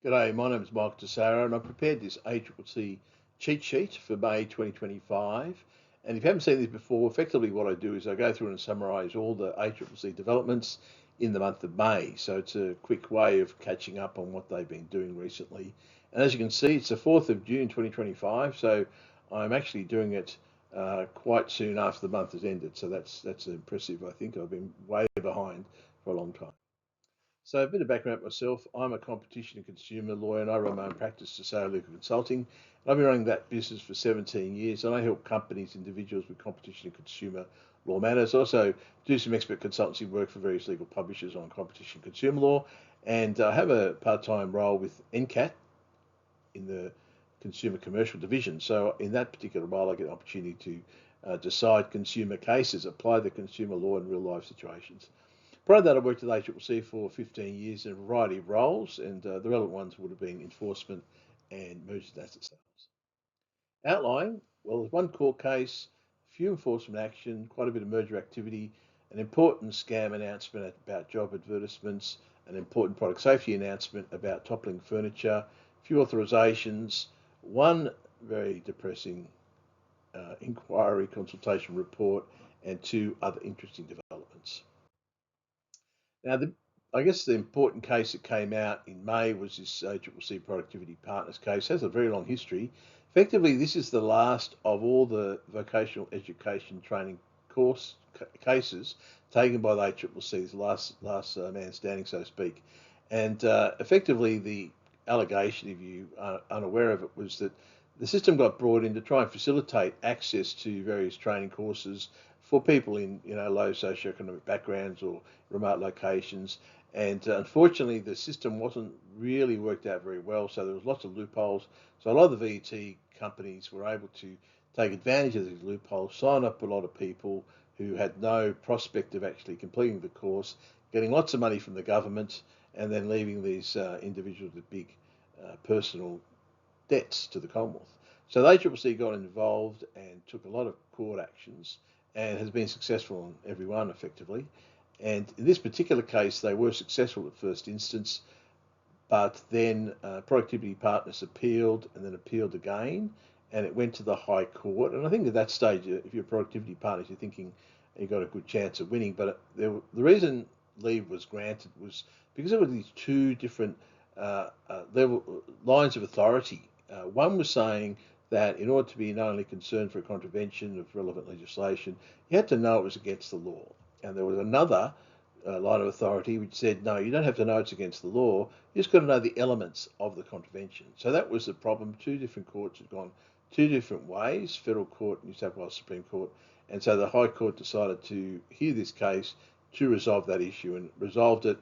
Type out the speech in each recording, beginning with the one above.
G'day, my name is Mike Tessaro and I prepared this ACCC cheat sheet for May 2025. And if you haven't seen this before, effectively what I do is I go through and summarise all the ACCC developments in the month of May. So it's a quick way of catching up on what they've been doing recently. And as you can see, it's the 4th of June 2025, so I'm actually doing it quite soon after the month has ended. So that's impressive, I think. I've been way behind for a long time. So a bit of background myself. I'm a competition and consumer lawyer and I run my own practice to say legal consulting. I've been running that business for 17 years and I help companies, individuals with competition and consumer law matters. I also do some expert consultancy work for various legal publishers on competition and consumer law. And I have a part-time role with NCAT in the consumer commercial division. So in that particular role, I get an opportunity to decide consumer cases, apply the consumer law in real life situations. Prior to that, I worked at ACCC for 15 years in a variety of roles, and the relevant ones would have been enforcement and mergers and asset sales. Outline, well, there's one court case, few enforcement action, quite a bit of merger activity, an important scam announcement about job advertisements, an important product safety announcement about toppling furniture, few authorisations, one very depressing inquiry consultation report, and two other interesting developments. Now, I guess the important case that came out in May was this ACCC Productivity Partners case. It has a very long history. Effectively, this is the last of all the vocational education training course cases taken by the ACCC, the last man standing, so to speak. And effectively, the allegation, if you are unaware of it, was that the system got brought in to try and facilitate access to various training courses for people in low socioeconomic backgrounds or remote locations. And unfortunately, the system wasn't really worked out very well. So there was lots of loopholes. So a lot of the VET companies were able to take advantage of these loopholes, sign up a lot of people who had no prospect of actually completing the course, getting lots of money from the government, and then leaving these individuals with big personal debts to the Commonwealth. So the ACCC got involved and took a lot of court actions and has been successful on every one effectively. And in this particular case, they were successful at first instance, but then Productivity Partners appealed and then appealed again, and it went to the High Court. And I think at that stage, if you're Productivity Partners, you're thinking you've got a good chance of winning. But the reason leave was granted was because there were these two different lines of authority. One was saying that in order to be not only concerned for a contravention of relevant legislation, you had to know it was against the law. And there was another line of authority which said, no, you don't have to know it's against the law, you just got to know the elements of the contravention. So that was the problem. Two different courts had gone two different ways, Federal Court, New South Wales Supreme Court. And so the High Court decided to hear this case to resolve that issue and resolved it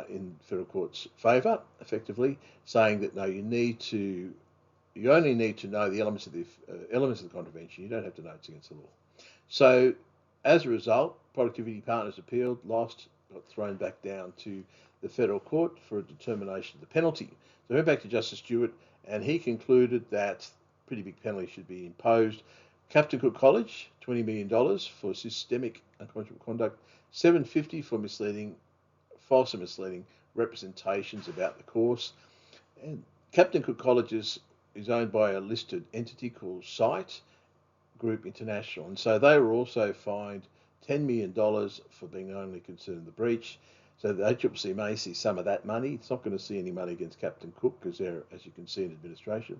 in Federal Court's favour, effectively, saying that no, you only need to know the elements of the contravention. You don't have to know it's against the law. So as a result, Productivity Partners appealed, lost, got thrown back down to the federal court for a determination of the penalty. So went back to Justice Stewart, and he concluded that pretty big penalty should be imposed. Captain Cook College, $20 million for systemic unconscionable conduct, $750 for misleading, false and misleading representations about the course. And Captain Cook College is owned by a listed entity called Site Group International, and so they were also fined $10 million for being only concerned in the breach. So the ACCC may see some of that money. It's not going to see any money against Captain Cook because they're, as you can see, in administration.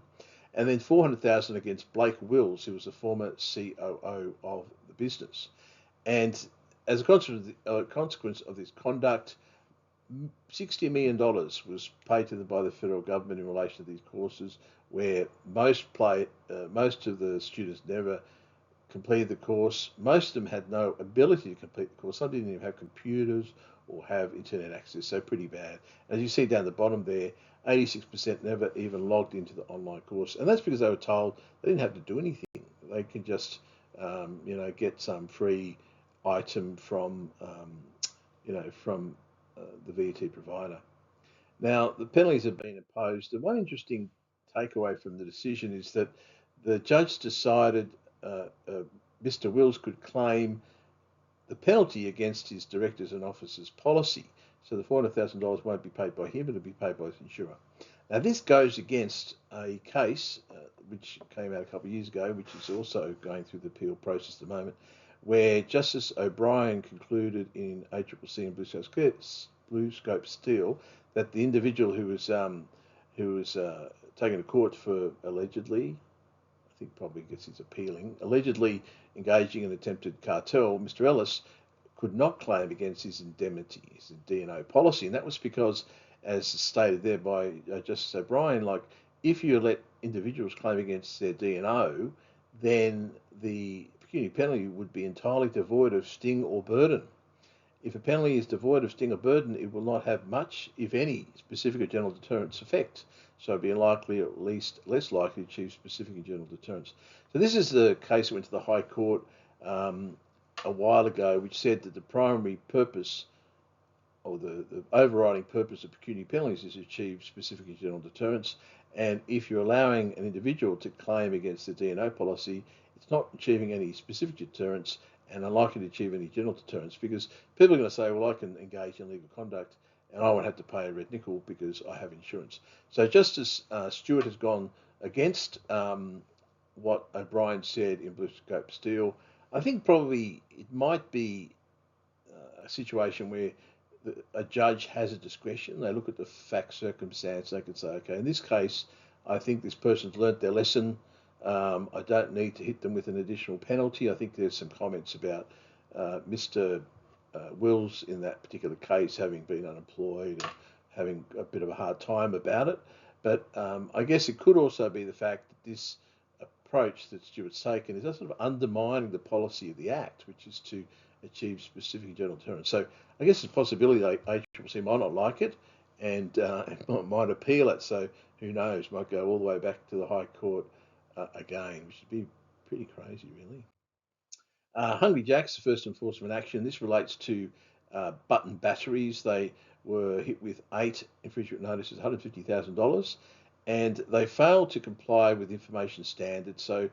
And then $400,000 against Blake Wills, who was the former COO of the business. And as a consequence of this conduct, $60 million was paid to them by the federal government in relation to these courses, where most of the students never completed the course. Most of them had no ability to complete the course. Some didn't even have computers or have internet access, so pretty bad. As you see down the bottom there, 86% never even logged into the online course, and that's because they were told they didn't have to do anything. They could just, get some free item from, from the VET provider. Now, the penalties have been imposed, and one interesting takeaway from the decision is that the judge decided Mr. Wills could claim the penalty against his directors and officers policy. So the $400,000 won't be paid by him, it'll be paid by his insurer. Now, this goes against a case which came out a couple of years ago, which is also going through the appeal process at the moment, where Justice O'Brien concluded in ACCC and Blue Scope Steel that the individual who was taken to court for allegedly, I think probably gets his appealing, allegedly engaging in attempted cartel, Mr. Ellis could not claim against his indemnity, his D&O policy, and that was because, as stated there by Justice O'Brien, like if you let individuals claim against their D&O, then the pecuniary penalty would be entirely devoid of sting or burden. If a penalty is devoid of sting or burden, it will not have much, if any, specific or general deterrence effect. So it'd be likely, or at least less likely, to achieve specific and general deterrence. So this is the case that went to the High Court a while ago, which said that the primary purpose, or the overriding purpose of pecuniary penalties, is to achieve specific and general deterrence. And if you're allowing an individual to claim against the D&O policy, it's not achieving any specific deterrence and unlikely to achieve any general deterrence, because people are going to say, well, I can engage in legal conduct and I won't have to pay a red nickel because I have insurance. So Justice Stewart has gone against what O'Brien said in Blue Scope Steel. I think probably it might be a situation where a judge has a discretion. They look at the fact circumstance. They could say, okay, in this case, I think this person's learnt their lesson. I don't need to hit them with an additional penalty. I think there's some comments about Mr. Wills in that particular case having been unemployed and having a bit of a hard time about it. But I guess it could also be the fact that this approach that Stewart's taken is sort of undermining the policy of the Act, which is to achieve specific general deterrence. So I guess it's a possibility that ACCC might not like it and it might appeal it. So who knows, might go all the way back to the High Court again, which would be pretty crazy, really. Hungry Jack's the first enforcement action. This relates to button batteries. They were hit with 8 infringement notices, $150,000, and they failed to comply with information standards. So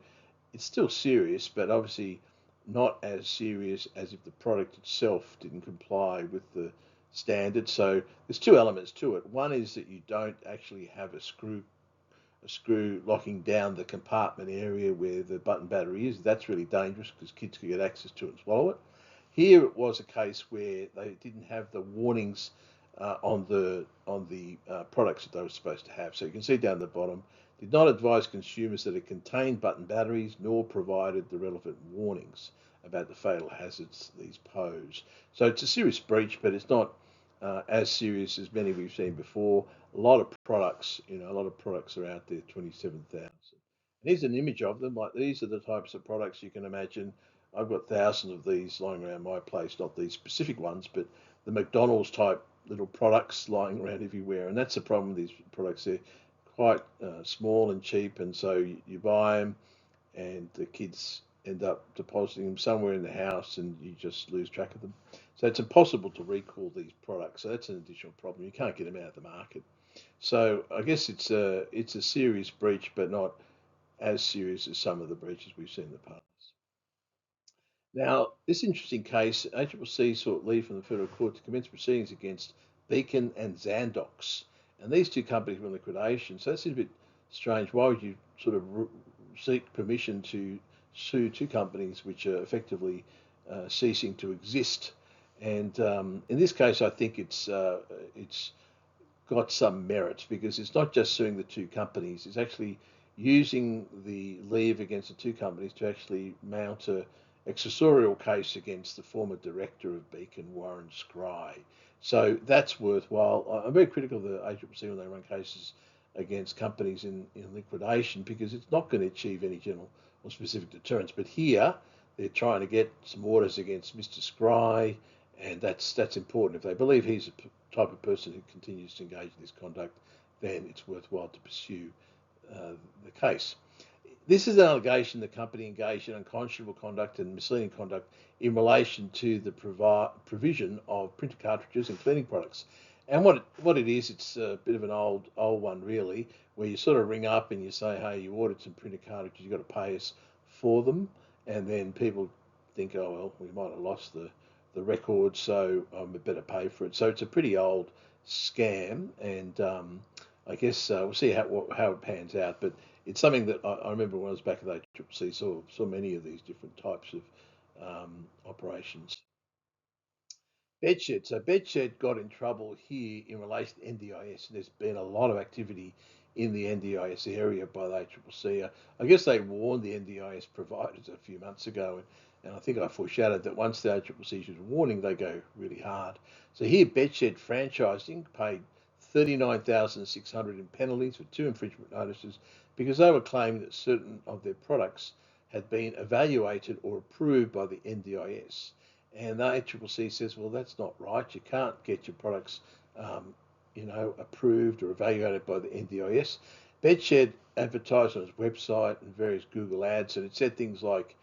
it's still serious, but obviously not as serious as if the product itself didn't comply with the standard. So there's two elements to it. One is that you don't actually have a screw locking down the compartment area where the button battery is. That's really dangerous because kids could get access to it and swallow it. Here it was a case where they didn't have the warnings on the products that they were supposed to have. So you can see down the bottom, did not advise consumers that it contained button batteries, nor provided the relevant warnings about the fatal hazards these pose. So it's a serious breach, but it's not as serious as many we've seen before. A lot of products, are out there, 27,000. And here's an image of them. Like, these are the types of products you can imagine. I've got thousands of these lying around my place, not these specific ones, but the McDonald's type little products lying around everywhere. And that's the problem with these products. They're quite small and cheap, and so you buy them and the kids end up depositing them somewhere in the house and you just lose track of them. So it's impossible to recall these products. So that's an additional problem. You can't get them out of the market. So I guess it's a serious breach, but not as serious as some of the breaches we've seen in the past. Now, this interesting case, ACCC sought leave from the Federal Court to commence proceedings against Beacon and Zandox. And these two companies were in liquidation. So that seems a bit strange. Why would you sort of seek permission to sue two companies which are effectively ceasing to exist? And in this case, I think it's got some merit, because it's not just suing the two companies, it's actually using the leave against the two companies to actually mount a accessorial case against the former director of Beacon, Warren Scry. So that's worthwhile. I'm very critical of the ACCC when they run cases against companies in liquidation, because it's not going to achieve any general or specific deterrence. But here they're trying to get some orders against Mr. Scry, and that's important. If they believe he's a type of person who continues to engage in this conduct, then it's worthwhile to pursue the case. This is an allegation the company engaged in unconscionable conduct and misleading conduct in relation to the provision of printer cartridges and cleaning products. And what it is, it's a bit of an old one really, where you sort of ring up and you say, hey, you ordered some printer cartridges, you've got to pay us for them. And then people think, oh, well, we might have lost the the record, so I'm better pay for it. So it's a pretty old scam, and I guess we'll see how it pans out. But it's something that I remember when I was back at the ACCC, saw many of these different types of operations. Bedshed. So Bedshed got in trouble here in relation to NDIS, and there's been a lot of activity in the NDIS area by the ACCC. I guess they warned the NDIS providers a few months ago, and I think I foreshadowed that once the ACCC issues a warning, they go really hard. So here, Bedshed Franchising paid 39,600 in penalties for 2 infringement notices because they were claiming that certain of their products had been evaluated or approved by the NDIS. And the ACCC says, well, that's not right. You can't get your products, approved or evaluated by the NDIS. Bedshed advertised on its website and various Google ads, and it said things like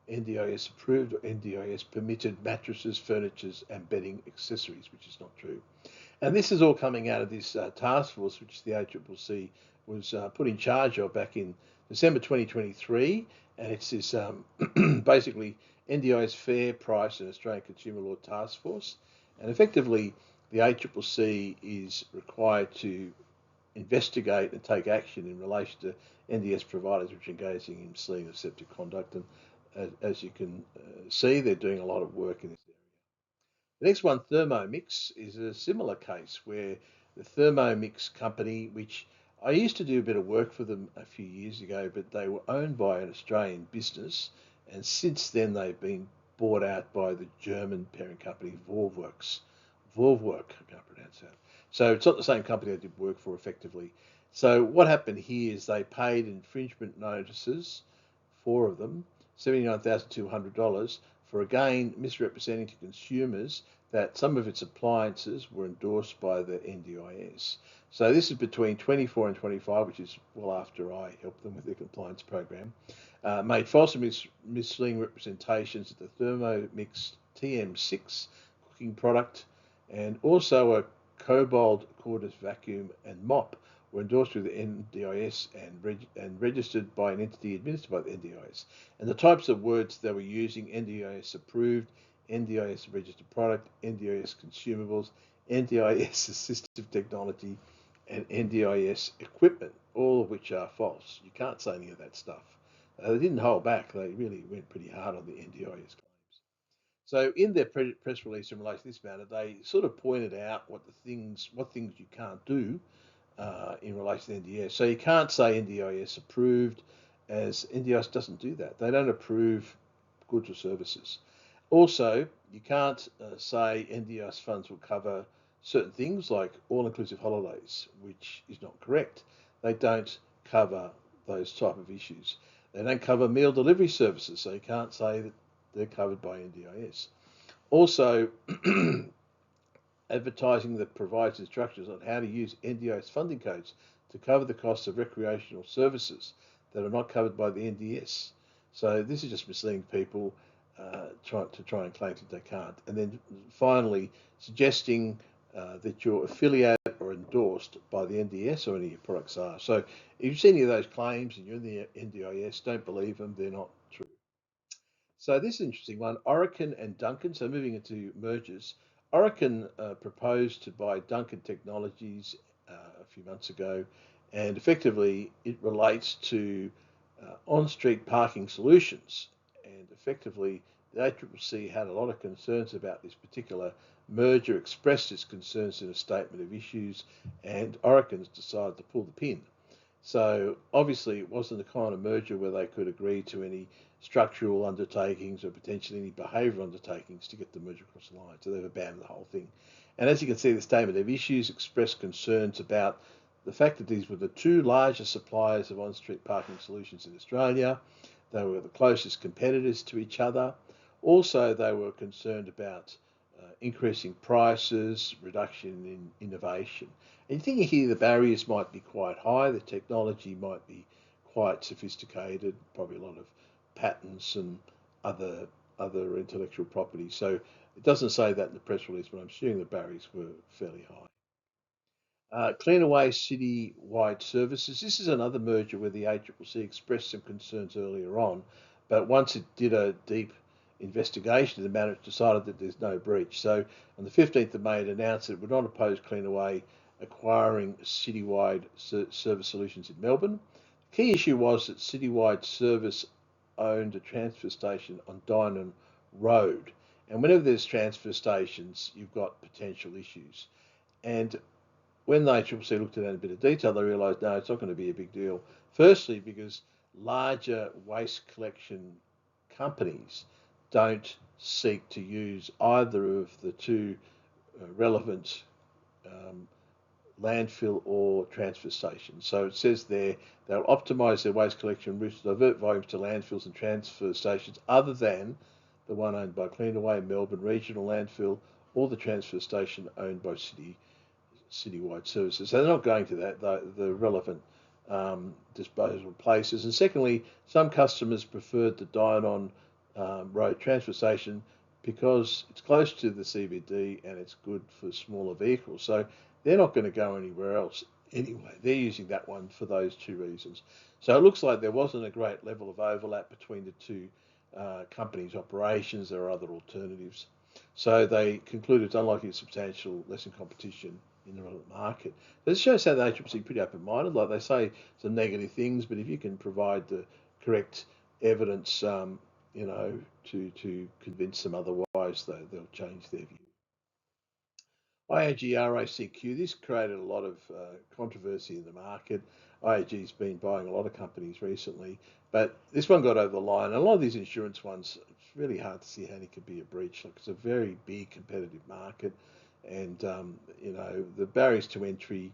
NDIS approved or NDIS permitted mattresses, furnitures, and bedding accessories, which is not true. And this is all coming out of this task force, which the ACCC was put in charge of back in December 2023. And it's this basically NDIS Fair Price and Australian Consumer Law Task Force. And effectively, the ACCC is required to investigate and take action in relation to NDS providers which are engaging in misleading or deceptive conduct. And as you can see, they're doing a lot of work in this area. The next one, Thermomix, is a similar case where the Thermomix company, which I used to do a bit of work for them a few years ago, but they were owned by an Australian business, and since then they've been bought out by the German parent company Vorwerk. Vorwerk, I can't pronounce that. So it's not the same company I did work for effectively. So what happened here is they paid infringement notices, 4 of them, $79,200, for again misrepresenting to consumers that some of its appliances were endorsed by the NDIS. So this is between 24 and 25, which is well after I helped them with their compliance program. Made false and misleading representations of the Thermomix TM6 cooking product, and also a Cobalt cordless vacuum and mop were endorsed with the NDIS and registered by an entity administered by the NDIS. And the types of words they were using: NDIS approved, NDIS registered product, NDIS consumables, NDIS assistive technology, and NDIS equipment, all of which are false. You can't say any of that stuff. They didn't hold back. They really went pretty hard on the NDIS claims. So in their press release in relation to this matter, they sort of pointed out what things you can't do in relation to NDIS. So you can't say NDIS approved, as NDIS doesn't do that. They don't approve goods or services. Also, you can't say NDIS funds will cover certain things like all-inclusive holidays, which is not correct. They don't cover those type of issues. They don't cover meal delivery services, so you can't say that they're covered by NDIS. Also, advertising that provides instructions on how to use NDIS funding codes to cover the costs of recreational services that are not covered by the NDS. So this is just misleading people try and claim that they can't. And then finally, suggesting that you're affiliated or endorsed by the NDS or any of your products are. So if you see any of those claims and you're in the NDIS, don't believe them, they're not true. So this is an interesting one, Oracle and Duncan. So moving into mergers, Oracle proposed to buy Duncan Technologies a few months ago, and effectively it relates to on-street parking solutions. And effectively, the ACCC had a lot of concerns about this particular merger, expressed its concerns in a statement of issues, and Oracle's decided to pull the pin. So obviously it wasn't the kind of merger where they could agree to any structural undertakings or potentially any behavioural undertakings to get the merger across the line. So they've abandoned the whole thing. And as you can see, the statement of issues expressed concerns about the fact that these were the two largest suppliers of on-street parking solutions in Australia. They were the closest competitors to each other. Also, they were concerned about increasing prices, reduction in innovation. And you think here the barriers might be quite high, the technology might be quite sophisticated, probably a lot of patents and other intellectual property. So it doesn't say that in the press release, but I'm assuming the barriers were fairly high. Cleanaway City-wide services. This is another merger where the ACCC expressed some concerns earlier on, but once it did a deep investigation of the matter, it's decided that there's no breach. So on the 15th of May, it announced that it would not oppose Cleanaway acquiring Citywide Service Solutions in Melbourne. The key issue was that Citywide Service owned a transfer station on Dynon Road. And whenever there's transfer stations, you've got potential issues. And when the ACCC looked at that in a bit of detail, they realised, no, it's not going to be a big deal. Firstly, because larger waste collection companies don't seek to use either of the two relevant landfill or transfer stations. So it says there they'll optimise their waste collection routes to divert volumes to landfills and transfer stations other than the one owned by Cleanaway, Melbourne Regional Landfill, or the transfer station owned by Citywide Services. So they're not going to that, the relevant disposal places. And secondly, some customers preferred the Dynon Road transfer station because it's close to the CBD and it's good for smaller vehicles. So they're not going to go anywhere else anyway. They're using that one for those two reasons. So it looks like there wasn't a great level of overlap between the two companies' operations. There are other alternatives. So they concluded it's unlikely to substantial lessen competition in the relevant market. This shows how the ACCC are pretty open-minded. Like they say some negative things, but if you can provide the correct evidence, to convince them otherwise, they'll change their view. IAG-RACQ, this created a lot of controversy in the market. IAG's been buying a lot of companies recently, but this one got over the line. And a lot of these insurance ones, it's really hard to see how it could be a breach. Like, it's a very big competitive market, and the barriers to entry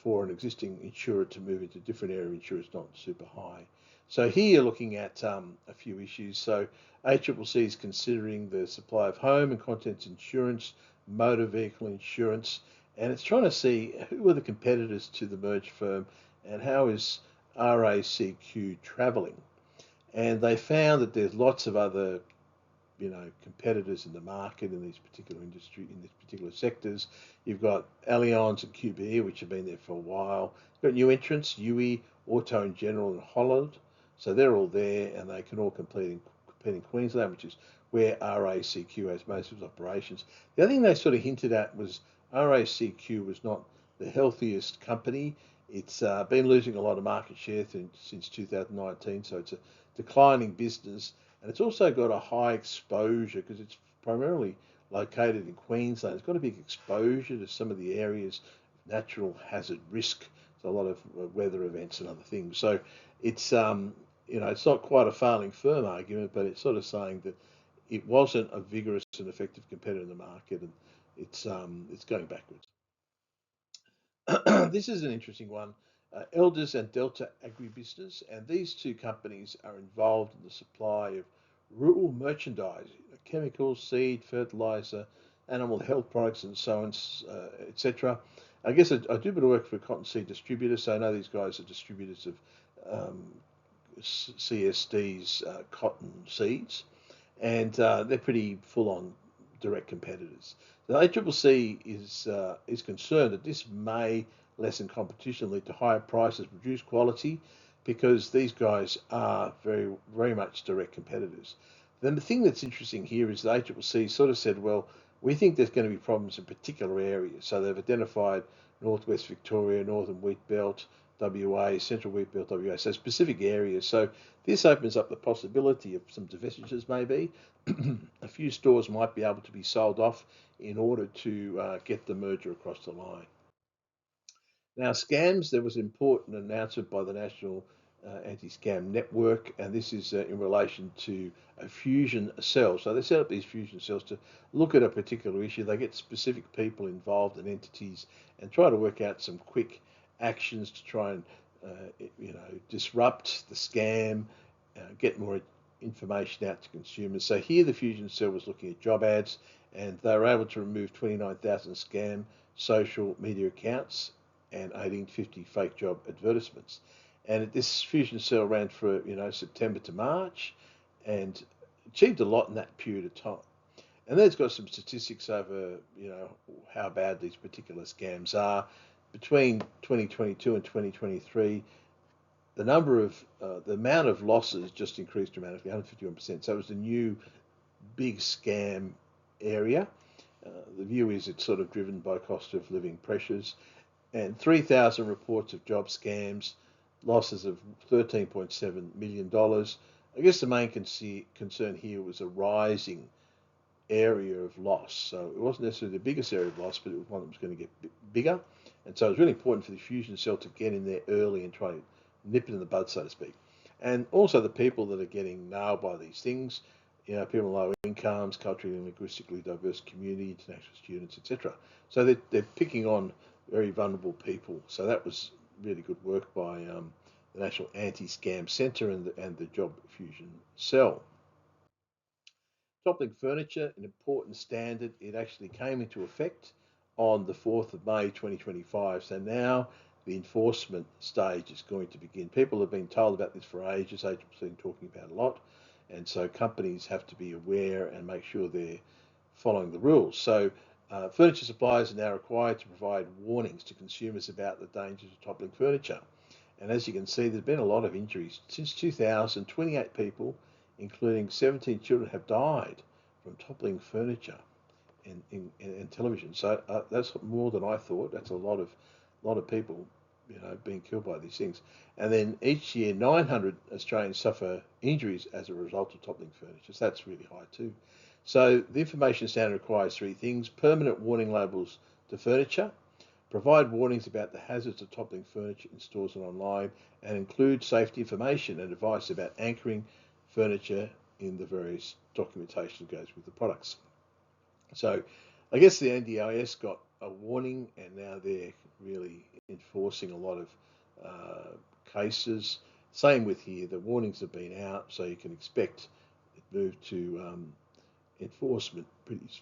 for an existing insurer to move into a different area of insurance is not super high. So here you're looking at a few issues. So ACCC is considering the supply of home and contents insurance, motor vehicle insurance, and it's trying to see who are the competitors to the merged firm and how is RACQ travelling. And they found that there's lots of other competitors in the market in these particular sectors. You've got Allianz and QBE, which have been there for a while. You've got new entrants, UE, Auto and General, and Holland. So they're all there, and they can all compete in Queensland, which is where RACQ has most of its operations. The other thing they sort of hinted at was RACQ was not the healthiest company. It's been losing a lot of market share since 2019, so it's a declining business. And it's also got a high exposure because it's primarily located in Queensland. It's got a big exposure to some of the areas of natural hazard risk. There's a lot of weather events and other things. So it's it's not quite a failing firm argument, but it's sort of saying that it wasn't a vigorous and effective competitor in the market, and it's going backwards. This is an interesting one. Elders and Delta Agribusiness, and these two companies are involved in the supply of rural merchandise, chemicals, seed, fertilizer, animal health products, and so on, etc. I guess I do a bit of work for a cottonseed distributor, so I know these guys are distributors of CSD's cotton seeds, and they're pretty full-on direct competitors. The ACCC is concerned that this may lessen competition, lead to higher prices, reduce quality, because these guys are very, very much direct competitors. Then the thing that's interesting here is the ACCC sort of said, well, we think there's going to be problems in particular areas. So they've identified Northwest Victoria, Northern Wheat Belt, WA, Central Wheat Belt, WA, so specific areas. So this opens up the possibility of some divestitures maybe. A few stores might be able to be sold off in order to get the merger across the line. Now, scams, there was an important announcement by the National Anti-Scam Network, and this is in relation to a fusion cell. So they set up these fusion cells to look at a particular issue. They get specific people involved and entities and try to work out some quick actions to try and disrupt the scam, get more information out to consumers. So here the fusion cell was looking at job ads, and they were able to remove 29,000 scam social media accounts and 1850 fake job advertisements. And this fusion cell ran for September to March and achieved a lot in that period of time. And then it's got some statistics over how bad these particular scams are. Between 2022 and 2023, the amount of losses just increased dramatically, 151%. So it was the new big scam area. The view is it's sort of driven by cost of living pressures, and 3,000 reports of job scams, losses of $13.7 million. I guess the main concern here was a rising area of loss. So it wasn't necessarily the biggest area of loss, but it was one that was going to get bigger. And so it was really important for the fusion cell to get in there early and try to nip it in the bud, so to speak. And also the people that are getting nailed by these things, people with low incomes, culturally and linguistically diverse community, international students, etc. So they're picking on very vulnerable people. So that was really good work by the National Anti-Scam Centre and the Job Fusion Cell. Toppling furniture, an important standard. It actually came into effect on the 4th of May 2025. So now the enforcement stage is going to begin. People have been told about this for ages. ACCC have been talking about it a lot. And so companies have to be aware and make sure they're following the rules. So furniture suppliers are now required to provide warnings to consumers about the dangers of toppling furniture. And as you can see, there's been a lot of injuries. Since 2000, 28 people, including 17 children, have died from toppling furniture and television. So that's more than I thought. That's a lot of people, being killed by these things. And then each year, 900 Australians suffer injuries as a result of toppling furniture. So that's really high too. So the information standard requires three things: permanent warning labels to furniture, provide warnings about the hazards of toppling furniture in stores and online, and include safety information and advice about anchoring furniture in the various documentation that goes with the products. So I guess the NDIS got a warning, and now they're really enforcing a lot of cases. Same with here, the warnings have been out, so you can expect it move to enforcement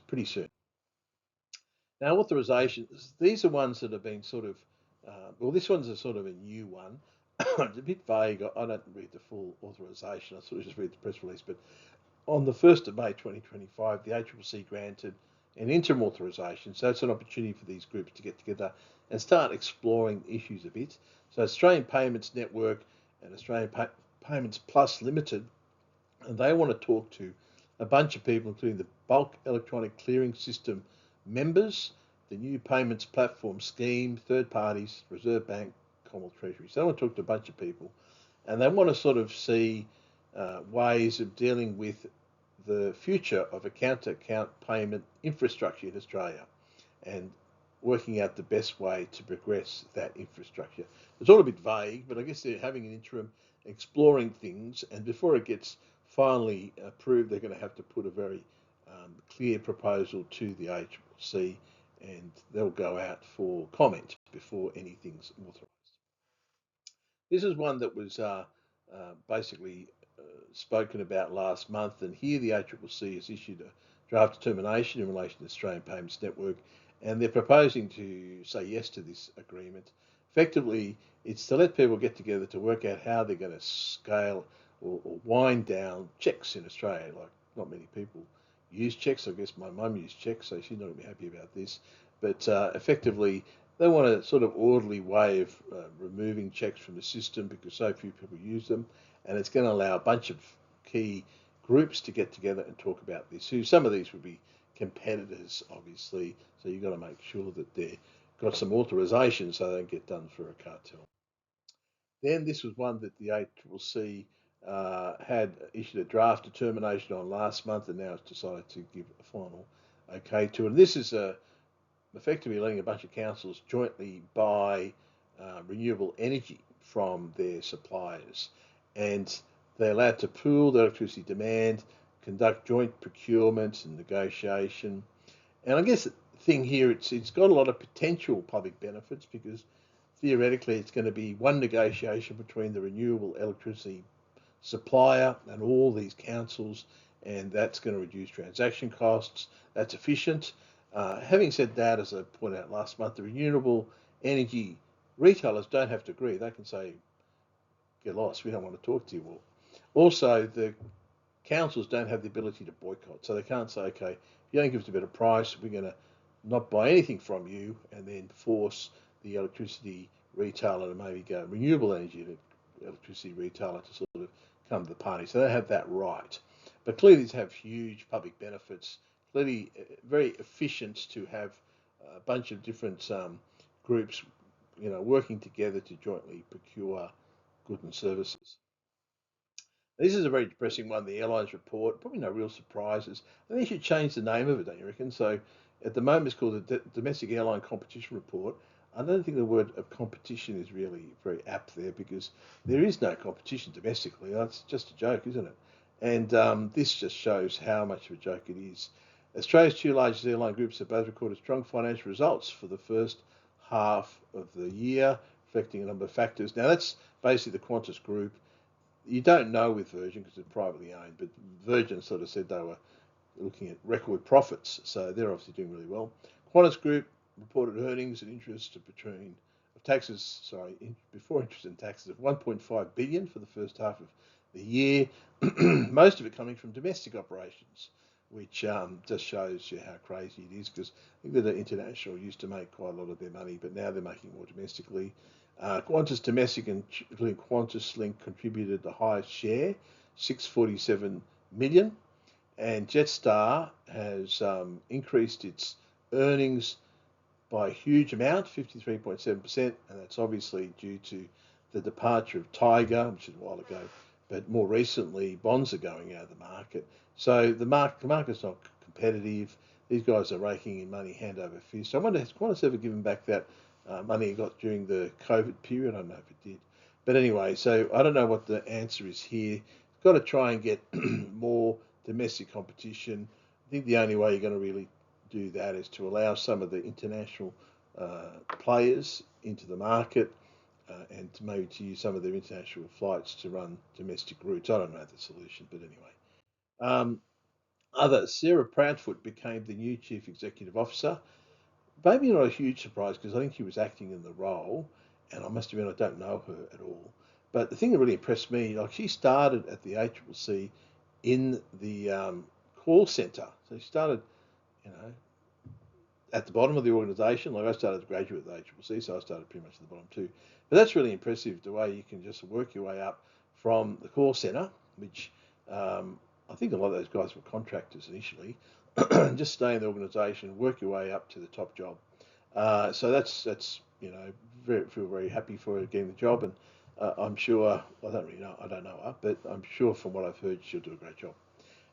pretty soon. Now, authorisations, these are ones that have been sort of, this one's a sort of a new one. It's a bit vague. I don't read the full authorisation. I sort of just read the press release. But on the 1st of May 2025, the ACCC granted an interim authorisation. So it's an opportunity for these groups to get together and start exploring issues a bit. So Australian Payments Network and Australian Payments Plus Limited, and they want to talk to a bunch of people, including the Bulk Electronic Clearing System members, the new payments platform scheme, third parties, Reserve Bank, Commonwealth Treasury. So they want to talk to a bunch of people, and they want to sort of see ways of dealing with the future of account-to-account payment infrastructure in Australia and working out the best way to progress that infrastructure. It's all a bit vague, but I guess they're having an interim, exploring things, and before it gets finally approved, they're going to have to put a very clear proposal to the ACCC, and they'll go out for comment before anything's authorised. This is one that was basically spoken about last month, and here the ACCC has issued a draft determination in relation to the Australian Payments Network, and they're proposing to say yes to this agreement. Effectively, it's to let people get together to work out how they're going to scale or wind down cheques in Australia. Like, not many people use cheques. I guess my mum used cheques, so she's not going to be happy about this. But effectively, they want a sort of orderly way of removing cheques from the system because so few people use them, and it's going to allow a bunch of key groups to get together and talk about this. Some of these would be competitors, obviously, so you've got to make sure that they've got some authorisation so they don't get done for a cartel. Then this was one that the ACCC had issued a draft determination on last month, and now it's decided to give a final okay to it. And this is effectively letting a bunch of councils jointly buy renewable energy from their suppliers, and they're allowed to pool the electricity demand, conduct joint procurement and negotiation. And I guess the thing here, it's got a lot of potential public benefits because theoretically it's going to be one negotiation between the renewable electricity supplier and all these councils, and that's going to reduce transaction costs. That's efficient. Having said that, as I pointed out last month, the renewable energy retailers don't have to agree. They can say, get lost, we don't want to talk to you all. Also, the councils don't have the ability to boycott. So they can't say, okay, if you don't give us a better price, we're going to not buy anything from you, and then force the electricity retailer to maybe go renewable energy electricity retailer to sort of come to the party. So they have that right. But clearly these have huge public benefits, clearly very efficient to have a bunch of different groups, working together to jointly procure goods and services. This is a very depressing one, the airlines report. Probably no real surprises. I think you should change the name of it, don't you reckon? So at the moment it's called the Domestic Airline Competition Report. I don't think the word of competition is really very apt there because there is no competition domestically. That's just a joke, isn't it? And this just shows how much of a joke it is. Australia's two largest airline groups have both recorded strong financial results for the first half of the year, reflecting a number of factors. Now, that's basically the Qantas Group. You don't know with Virgin because it's privately owned, but Virgin sort of said they were looking at record profits, so they're obviously doing really well. Qantas Group reported earnings and interest before interest and taxes of 1.5 billion for the first half of the year, most of it coming from domestic operations, which just shows you how crazy it is because I think that the international used to make quite a lot of their money, but now they're making more domestically. Qantas Domestic, including Qantas Link, contributed the highest share, 647 million, and Jetstar has increased its earnings by a huge amount, 53.7%, and that's obviously due to the departure of Tiger, which is a while ago, but more recently bonds are going out of the market. So the market's not competitive. These guys are raking in money hand over fist. I wonder, has Qantas ever given back that money it got during the COVID period? I don't know if it did. But anyway, so I don't know what the answer is here. You've got to try and get more domestic competition. I think the only way you're going to really do that is to allow some of the international players into the market and to maybe to use some of their international flights to run domestic routes. I don't know the solution, but anyway. Sarah Proudfoot became the new Chief Executive Officer. Maybe not a huge surprise because I think she was acting in the role, and I must admit I don't know her at all. But the thing that really impressed me, like she started at the ACCC in the call centre. So she started, at the bottom of the organisation. Like I started as a graduate at the ACCC, so I started pretty much at the bottom too. But that's really impressive, the way you can just work your way up from the call centre, which I think a lot of those guys were contractors initially, just stay in the organisation, work your way up to the top job. So that's feel very happy for her getting the job, and I'm sure I don't know her, but I'm sure from what I've heard she'll do a great job.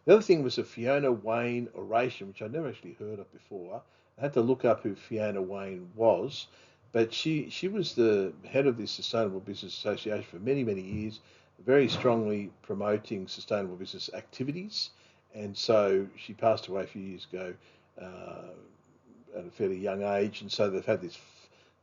The other thing was a Fiona Wayne oration, which I'd never actually heard of before. I had to look up who Fiona Wayne was, but she was the head of the Sustainable Business Association for many, many years, very strongly promoting sustainable business activities. And so she passed away a few years ago at a fairly young age. And so they've had this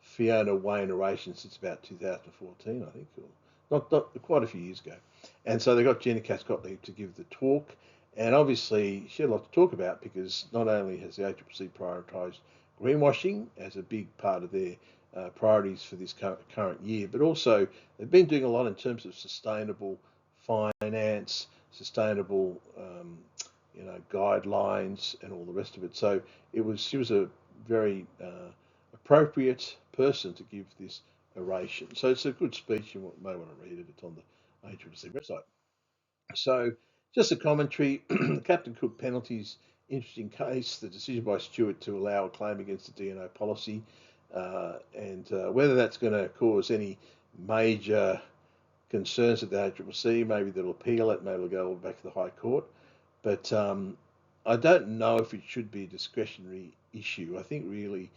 Fiona Wayne oration since about 2014, I think, or not quite a few years ago. And so they got Gina Cass-Gottlieb to give the talk. And obviously she had a lot to talk about because not only has the ACCC prioritised greenwashing as a big part of their priorities for this current year, but also they've been doing a lot in terms of sustainable finance, sustainable guidelines and all the rest of it. So she was a very appropriate person to give this oration. So it's a good speech. You may want to read it. It's on the ACCC website. So just a commentary. The Captain Cook penalties, interesting case. The decision by Stewart to allow a claim against the DNO policy, and whether that's going to cause any major concerns at the ACCC. Maybe they'll appeal it. Maybe they'll go all back to the High Court. But I don't know if it should be a discretionary issue. I think really,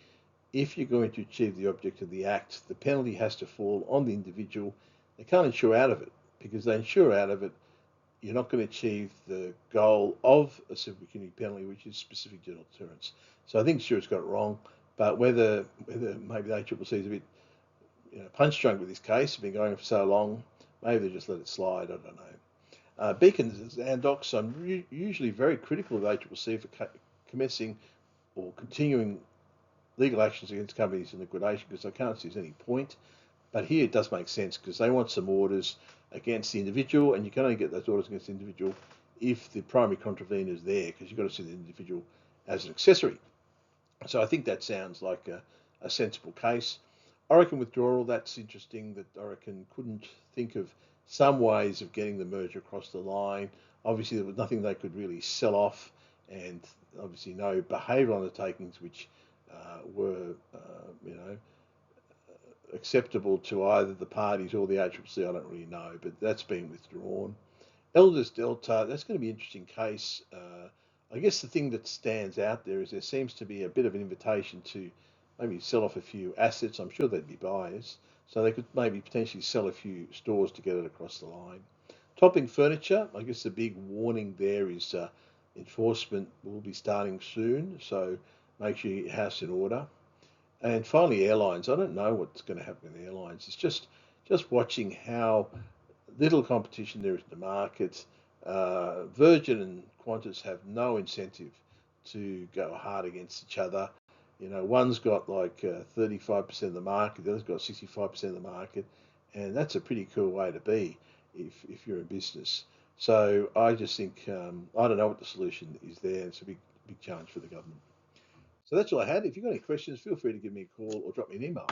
if you're going to achieve the object of the Act, the penalty has to fall on the individual. They can't insure out of it because they insure out of it, you're not going to achieve the goal of a civil community penalty, which is specific general deterrence. So I think Stuart's got it wrong, but whether maybe the ACCC is a bit punch drunk with this case, been going on for so long, maybe they just let it slide, I don't know. Beacons and Docs, I'm usually very critical of the ACCC for commencing or continuing legal actions against companies in liquidation because I can't see there's any point. But here it does make sense because they want some orders against the individual, and you can only get those orders against the individual if the primary contravener is there, because you've got to see the individual as an accessory. So I think that sounds like a sensible case. Orican withdrawal, that's interesting that Orican couldn't think of some ways of getting the merger across the line. Obviously, there was nothing they could really sell off, and obviously no behavioural undertakings which were, acceptable to either the parties or the ACCC. I don't really know, but that's been withdrawn. Elders Delta, that's going to be an interesting case. I guess the thing that stands out there is there seems to be a bit of an invitation to maybe sell off a few assets. I'm sure there'd be buyers, so they could maybe potentially sell a few stores to get it across the line. Topping furniture, I guess the big warning there is enforcement will be starting soon, so make sure your house in order. And finally, airlines. I don't know what's going to happen with airlines. It's just watching how little competition there is in the market. Virgin and Qantas have no incentive to go hard against each other. One's got like 35% of the market, the other's got 65% of the market, and that's a pretty cool way to be if you're in business. So I just think I don't know what the solution is there. It's a big challenge for the government. So that's all I had. If you've got any questions, feel free to give me a call or drop me an email.